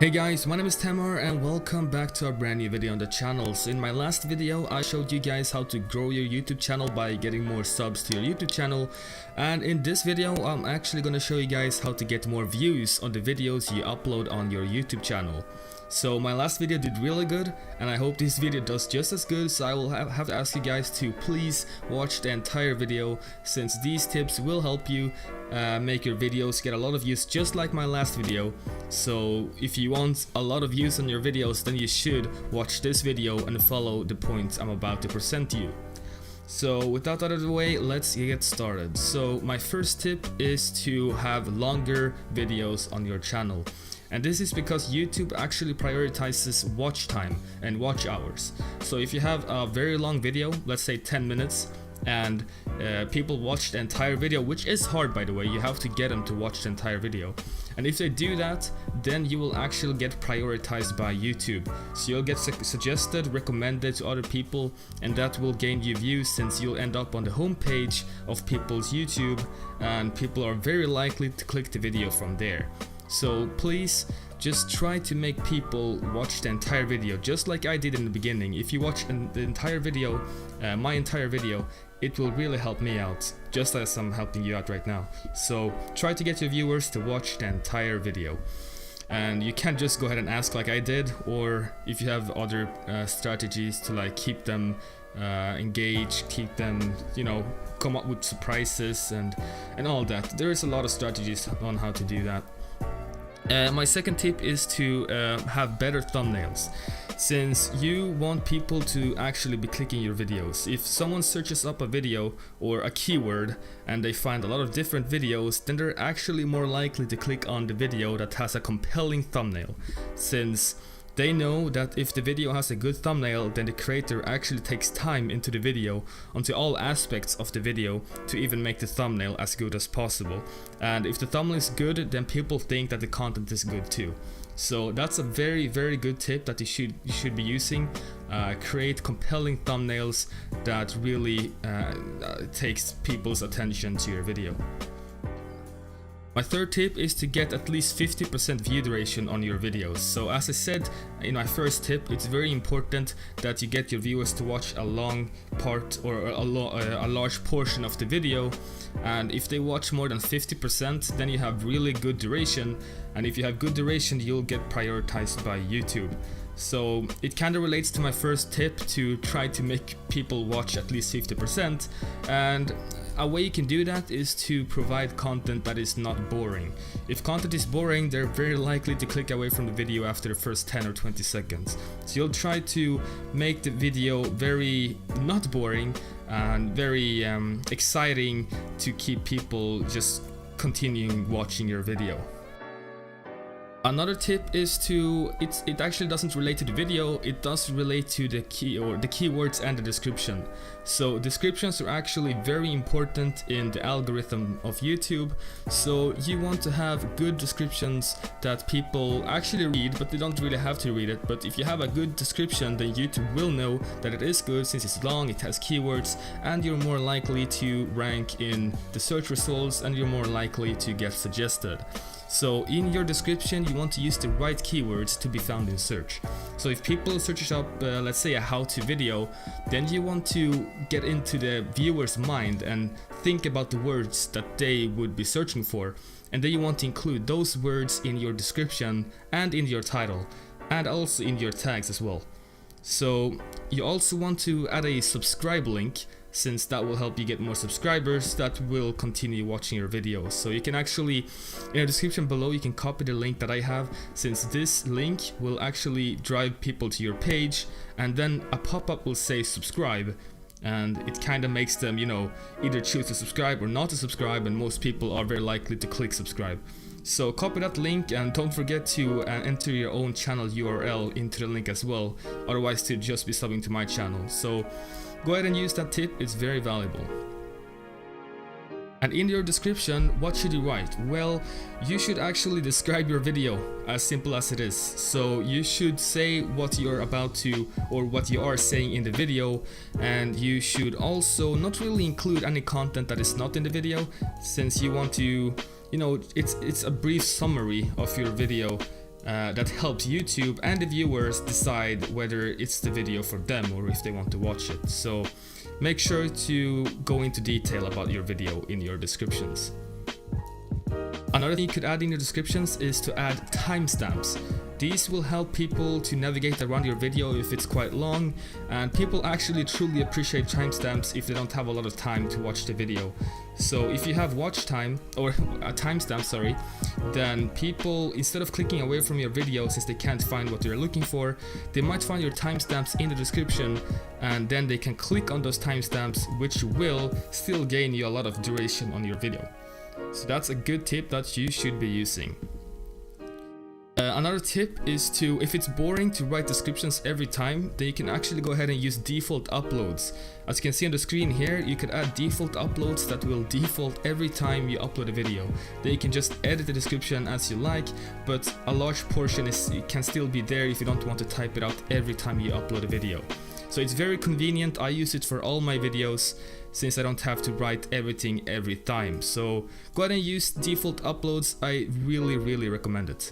Hey guys, my name is Tamar and welcome back to a brand new video on the channel. So in my last video I showed you guys how to grow your YouTube channel by getting more subs to your YouTube channel, and in this video I'm actually gonna show you guys how to get more views on the videos you upload on your YouTube channel. So my last video did really good and I hope this video does just as good, so I will have to ask you guys to please watch the entire video, since these tips will help you make your videos get a lot of views just like my last video. So if you want a lot of views on your videos, then you should watch this video and follow the points I'm about to present to you. So without that out of the way, let's get started. So my first tip is to have longer videos on your channel. And this is because YouTube actually prioritizes watch time and watch hours. So if you have a very long video, let's say 10 minutes, and people watch the entire video, which is hard by the way, you have to get them to watch the entire video. And if they do that, then you will actually get prioritized by YouTube. So you'll get suggested, recommended to other people, and that will gain you views, since you'll end up on the homepage of people's YouTube, and people are very likely to click the video from there. So please just try to make people watch the entire video, just like I did in the beginning. If you watch the entire video, my entire video, it will really help me out, just as I'm helping you out right now. So try to get your viewers to watch the entire video. And you can't just go ahead and ask like I did, or if you have other strategies to like keep them engaged, keep them, you know, come up with surprises and all that. There is a lot of strategies on how to do that. My second tip is to have better thumbnails, since you want people to actually be clicking your videos. If someone searches up a video or a keyword and they find a lot of different videos, then they're actually more likely to click on the video that has a compelling thumbnail, since they know that if the video has a good thumbnail, then the creator actually takes time into the video, onto all aspects of the video, to even make the thumbnail as good as possible. And if the thumbnail is good, then people think that the content is good too. So that's a very good tip that you should be using. Create compelling thumbnails that really takes people's attention to your video. My third tip is to get at least 50% view duration on your videos. So as I said in my first tip, it's very important that you get your viewers to watch a long part or a large portion of the video. And if they watch more than 50%, then you have really good duration. And if you have good duration, you'll get prioritized by YouTube. So it kind of relates to my first tip, to try to make people watch at least 50%. And a way you can do that is to provide content that is not boring. If content is boring, they're very likely to click away from the video after the first 10 or 20 seconds. So you'll try to make the video very not boring and very exciting, to keep people just continuing watching your video. Another tip is to, it actually doesn't relate to the video, it does relate to the keywords and the description. So descriptions are actually very important in the algorithm of YouTube. So you want to have good descriptions that people actually read, but they don't really have to read it. But if you have a good description, then YouTube will know that it is good, since it's long, it has keywords, and you're more likely to rank in the search results, and you're more likely to get suggested. So in your description, you want to use the right keywords to be found in search. So if people search up, let's say a how-to video, then you want to get into the viewer's mind and think about the words that they would be searching for. And then you want to include those words in your description and in your title, and also in your tags as well. So you also want to add a subscribe link, since that will help you get more subscribers that will continue watching your videos. So you can actually, in the description below, you can copy the link that I have, since this link will actually drive people to your page, and then a pop-up will say subscribe, and it kind of makes them, you know, either choose to subscribe or not to subscribe, and most people are very likely to click subscribe. So copy that link, and don't forget to enter your own channel URL into the link as well, otherwise to just be subbing to my channel. So go ahead and use that tip, it's very valuable. And in your description, what should you write? Well, you should actually describe your video, as simple as it is. So you should say what you're about to, or what you are saying in the video, and you should also not really include any content that is not in the video, since you want to, you know, it's a brief summary of your video, that helps YouTube and the viewers decide whether it's the video for them or if they want to watch it. So make sure to go into detail about your video in your descriptions. Another thing you could add in your descriptions is to add timestamps. These will help people to navigate around your video if it's quite long, and people actually truly appreciate timestamps if they don't have a lot of time to watch the video. So if you have watch time or a timestamp, sorry, then people, instead of clicking away from your video since they can't find what they're looking for, they might find your timestamps in the description, and then they can click on those timestamps, which will still gain you a lot of duration on your video. So that's a good tip that you should be using. Another tip is to, if it's boring to write descriptions every time, then you can actually go ahead and use default uploads. As you can see on the screen here, you could add default uploads that will default every time you upload a video. Then you can just edit the description as you like, but a large portion can still be there if you don't want to type it out every time you upload a video. So it's very convenient. I use it for all my videos since I don't have to write everything every time. So go ahead and use default uploads. I really recommend it.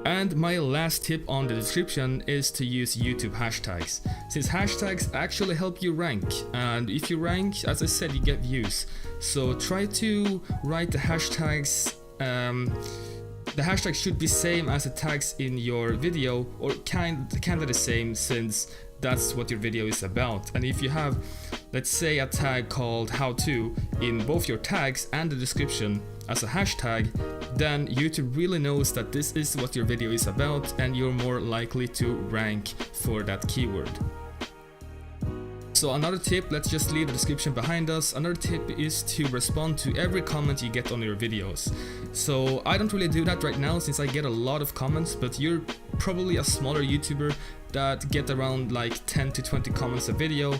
And my last tip on the description is to use YouTube hashtags, since hashtags actually help you rank, and if you rank, as I said, you get views. So try to write the hashtags. The hashtags should be same as the tags in your video, or kind of the same, since that's what your video is about. And if you have, let's say, a tag called how to in both your tags and the description as a hashtag, then YouTube really knows that this is what your video is about, and you're more likely to rank for that keyword. So another tip, let's just leave the description behind us. Another tip is to respond to every comment you get on your videos. So I don't really do that right now since I get a lot of comments, but you're probably a smaller YouTuber that get around like 10 to 20 comments a video,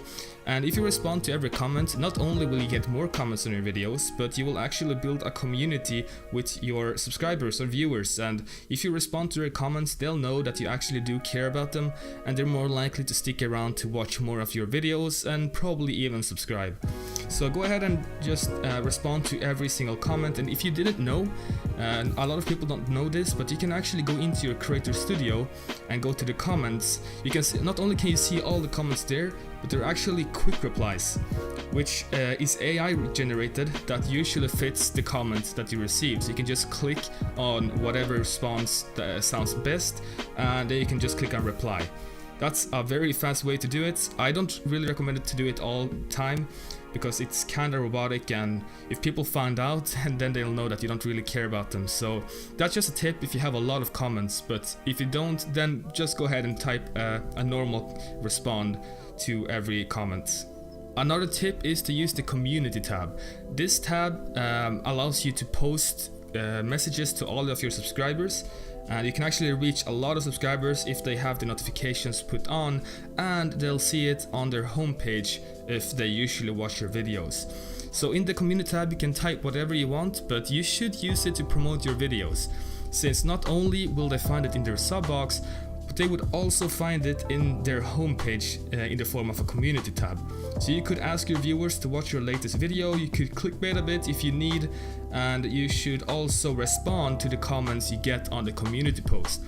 and if you respond to every comment, not only will you get more comments on your videos, but you will actually build a community with your subscribers or viewers, and if you respond to their comments, they'll know that you actually do care about them, and they're more likely to stick around to watch more of your videos and probably even subscribe. So go ahead and just respond to every single comment. And if you didn't know, and a lot of people don't know this, but you can actually go into your Creator Studio and go to the comments. You can see, not only can you see all the comments there, but they're actually quick replies, which is AI generated that usually fits the comments that you receive. So you can just click on whatever response that sounds best, and then you can just click on reply. That's a very fast way to do it. I don't really recommend it to do it all the time because it's kind of robotic, and if people find out, and then they'll know that you don't really care about them. So that's just a tip if you have a lot of comments, but if you don't, then just go ahead and type a normal respond to every comment. Another tip is to use the community tab. This tab allows you to post messages to all of your subscribers, and you can actually reach a lot of subscribers if they have the notifications put on, and they'll see it on their homepage if they usually watch your videos. So in the community tab you can type whatever you want, but you should use it to promote your videos, since not only will they find it in their sub box, but they would also find it in their homepage in the form of a community tab. So you could ask your viewers to watch your latest video, you could clickbait a bit if you need, and you should also respond to the comments you get on the community post.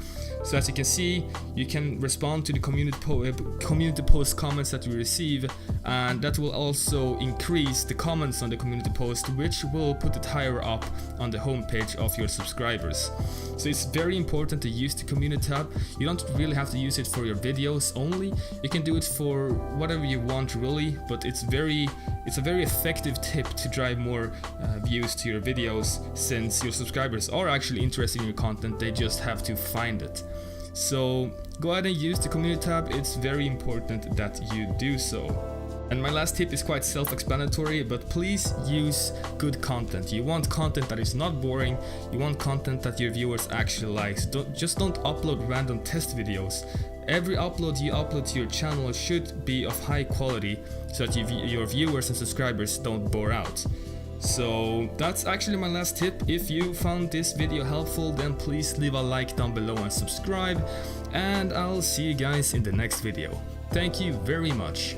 So as you can see, you can respond to the community post comments that you receive, and that will also increase the comments on the community post, which will put it higher up on the homepage of your subscribers. So it's very important to use the community tab. You don't really have to use it for your videos only. You can do it for whatever you want really, but it's a very effective tip to drive more views to your videos, since your subscribers are actually interested in your content, they just have to find it. So go ahead and use the community tab, it's very important that you do so. And my last tip is quite self-explanatory, but please use good content. You want content that is not boring, you want content that your viewers actually like. Just don't upload random test videos. Every upload you upload to your channel should be of high quality, so that your viewers and subscribers don't bore out. So that's actually my last tip. If you found this video helpful, then please leave a like down below and subscribe, and I'll see you guys in the next video. Thank you very much.